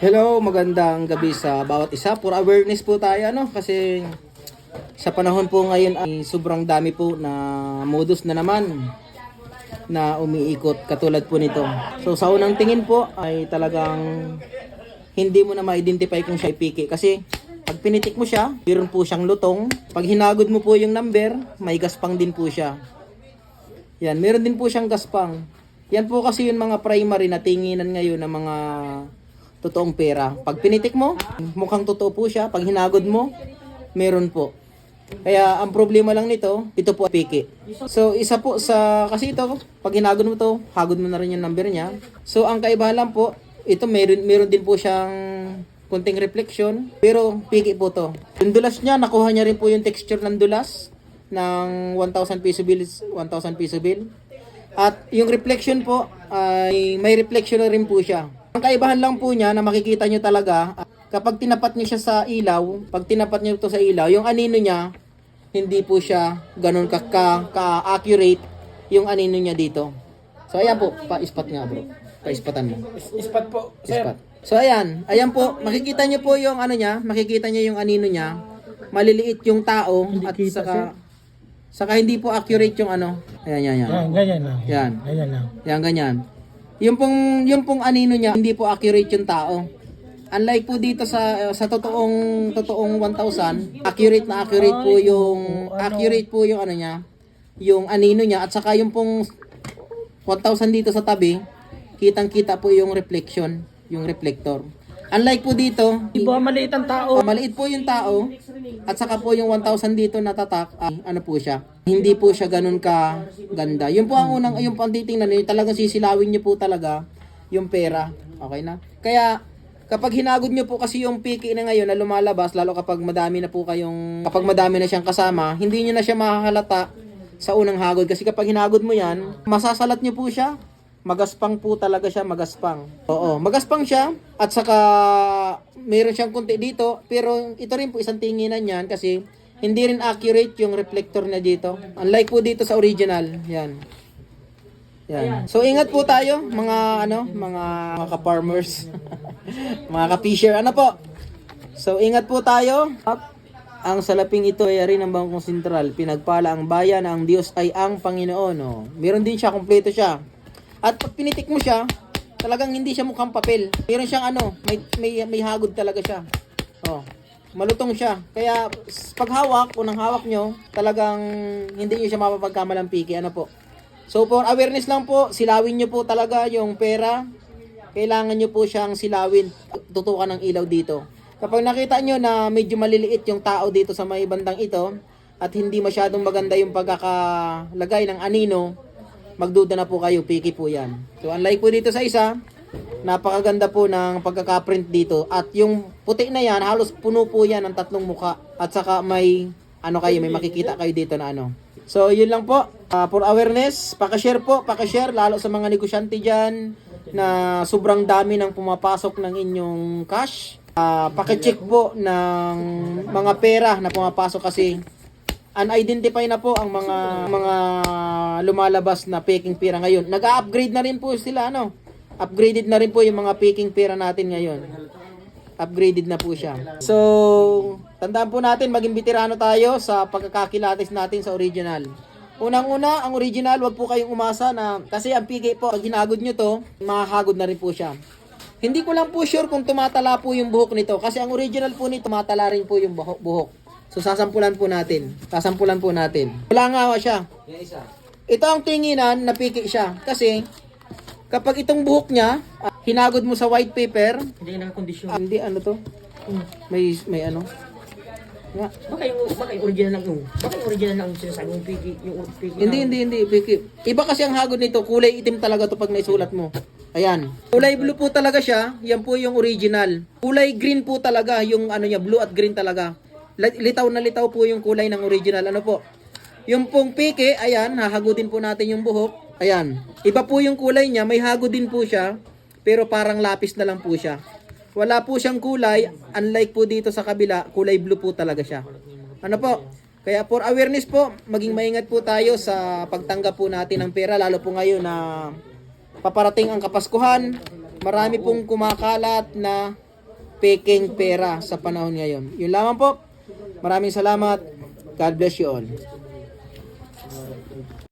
Hello, magandang gabi sa bawat isa. For awareness po tayo, kasi sa panahon po ngayon ay sobrang dami po na modus na naman na umiikot katulad po nito. So sa unang tingin po ay talagang hindi mo na ma-identify kung siya ay piki kasi pag pinitik mo siya, meron po siyang lutong. Pag hinagod mo po yung number, may gaspang din po siya. Yan, meron din po siyang gaspang. Yan po kasi yung mga primary na tinginan ngayon ng mga totoong pera. Pag pinitik mo, mukhang totoo po siya. Pag hinagod mo, meron po. Kaya ang problema lang nito, ito po piki. So isa po sa, kasi ito, pag hinagod mo to, hagod mo na rin yung number niya. So ang kaibahan lang po, ito meron din po siyang kunting reflection, pero piki po to. Yung dulas niya, nakuha niya rin po yung texture ng dulas ng 1,000 peso bill, 1,000 peso bill. At yung reflection po, ay may reflection na rin po siya. Ang kaibahan lang po niya na makikita nyo talaga, kapag tinapat nyo siya sa ilaw, pag tinapat nyo ito sa ilaw, yung anino niya, hindi po siya ganun ka-accurate yung anino niya dito. So ayan po, pa-ispat nga bro. Pa-ispatan mo. Ispat po, sir. Ispat. So ayan po, makikita nyo po yung ano niya, makikita nyo yung anino niya, maliliit yung tao at saka hindi po accurate yung ano. Ayan. Yan, ganyan lang. Yan. Ganyan lang. Yan, ganyan. Yung pong anino niya, hindi po accurate yung tao. Unlike po dito sa totoong 1,000, accurate po yung ano niya, yung anino niya at saka yung pong 1,000 dito sa tabi, kitang-kita po yung reflection, yung reflector. Unlike po dito, Iba maliit ang tao. maliit po yung tao at saka po yung 1,000 dito na tatak, ano po siya, hindi po siya ganun ka ganda. Yun po ang unang, yung pantitingnan nyo, talagang sisilawin nyo po talaga yung pera. Okay na? Kaya, kapag hinagod nyo po kasi yung piki na ngayon na lumalabas, lalo kapag madami na siyang kasama, hindi nyo na siya makahalata sa unang hagod. Kasi kapag hinagod mo yan, masasalat nyo po siya. Magaspang po talaga siya, magaspang. Oo, magaspang siya at saka meron siyang konti dito, pero ito rin po isang tinginan niyan kasi hindi rin accurate yung reflector na dito. Unlike po dito sa original, yan. Yan. So ingat po tayo mga ka-farmers, mga ka-fisher, po. So ingat po tayo. Ang salaping ito ay ari ng Bangkong Sentral. Pinagpala ang bayan, ang Diyos ay ang Panginoon. Oh. Meron din siya, kumpleto siya. At pag pinitik mo siya, talagang hindi siya mukhang papel. Meron siyang may hagod talaga siya. Oh, malutong siya. Kaya pag unang hawak nyo, talagang hindi nyo siya mapapagkamalang piki. Po. So for awareness lang po, silawin nyo po talaga yung pera. Kailangan nyo po siyang silawin. Tutukan ng ilaw dito. Kapag nakita nyo na medyo maliliit yung tao dito sa may bandang ito, at hindi masyadong maganda yung pagkakalagay ng anino, magduda na po kayo, piki po yan. So unlike po dito sa isa, napakaganda po ng pagkakaprint dito. At yung puti na yan, halos puno po yan ng 3 muka. At saka may makikita kayo dito na ano. So yun lang po, for awareness, pakashare lalo sa mga negosyante dyan na sobrang dami ng pumapasok ng inyong cash. Pakicheck po ng mga pera na pumapasok kasi unidentify na po ang mga lumalabas na peking pera ngayon. Nag-upgrade na rin po sila, Upgraded na rin po yung mga peking pera natin ngayon. Upgraded na po siya. So, tandaan po natin, maging veterano tayo sa pagkakakilatis natin sa original. Unang-una, ang original, wag po kayong umasa na, kasi ang piki po, pag hinagod nyo to, mahahagod na rin po siya. Hindi ko lang po sure kung tumatala po yung buhok nito, kasi ang original po nito, tumatala rin po yung buhok. So sasampulan po natin. Wala nga siya. Ito ang tinginan na piki siya. Kasi kapag itong buhok niya, hinagod mo sa white paper, Hindi na kondisyon. hindi to. May ano. Nga. Baka yung original lang yung. Baka yung original lang yung sinasabi yung piki. Hindi piki. Iba kasi ang hagod nito, kulay itim talaga to pag naisulat mo. Ayan. Kulay blue po talaga siya. Yan po yung original. Kulay green po talaga yung niya, blue at green talaga. Litaw na litaw po yung kulay ng original. Po? Yung pong piki, ayan, hahagudin po natin yung buhok. Ayan. Iba po yung kulay niya, may hagod din po siya, pero parang lapis na lang po siya. Wala po siyang kulay, unlike po dito sa kabila, kulay blue po talaga siya. Po? Kaya for awareness po, maging maingat po tayo sa pagtanggap po natin ng pera, lalo po ngayon na paparating ang Kapaskuhan. Marami pong kumakalat na peking pera sa panahon ngayon. Yun lamang po. Maraming salamat. God bless you all.